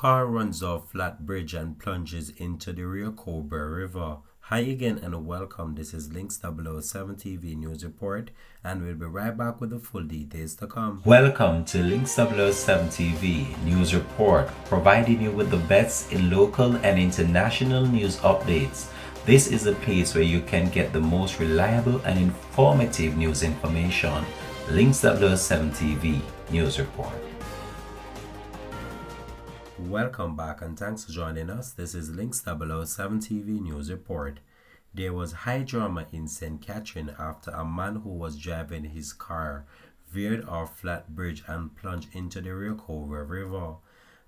Car runs off flat bridge and plunges into the Rio Cobre River. Hi again and welcome. This is Links 007 TV News Report, and we'll be right back with the full details to come. Welcome to Links 007 TV News Report, providing you with the best in local and international news updates. This is a place where you can get the most reliable and informative news information. Links 007 TV News Report. Welcome back and thanks for joining us. This is Links 007 TV News Report. There was high drama in St. Catherine after a man who was driving his car veered off flat bridge and plunged into the Rio Cobre River.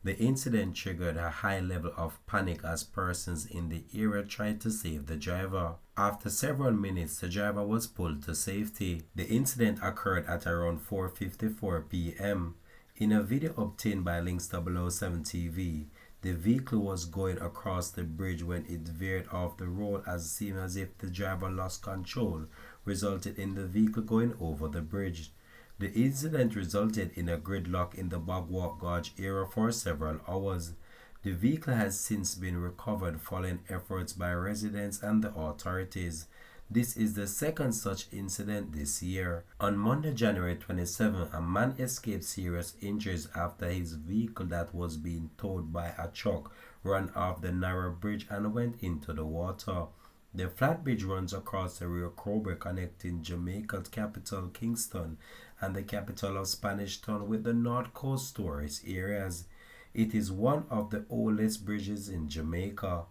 The incident triggered a high level of panic as persons in the area tried to save the driver. After several minutes, the driver was pulled to safety. The incident occurred at around 4:54 p.m. In a video obtained by Links 007 TV, the vehicle was going across the bridge when it veered off the road as seemed as if the driver lost control, resulted in the vehicle going over the bridge. The incident resulted in a gridlock in the Bogwalk Gorge area for several hours. The vehicle has since been recovered following efforts by residents and the authorities. This is the second such incident this year. On Monday, January 27, a man escaped serious injuries after his vehicle that was being towed by a truck ran off the narrow bridge and went into the water. The flat bridge runs across the Rio Cobre, connecting Jamaica's capital Kingston and the capital of Spanish Town with the North Coast tourist areas. It is one of the oldest bridges in Jamaica.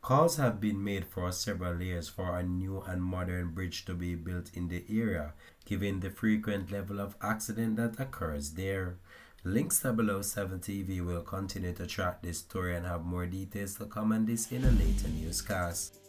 Calls have been made for several years for a new and modern bridge to be built in the area, given the frequent level of accident that occurs there. Links 007 TV will continue to track this story and have more details to come on this in a later newscast.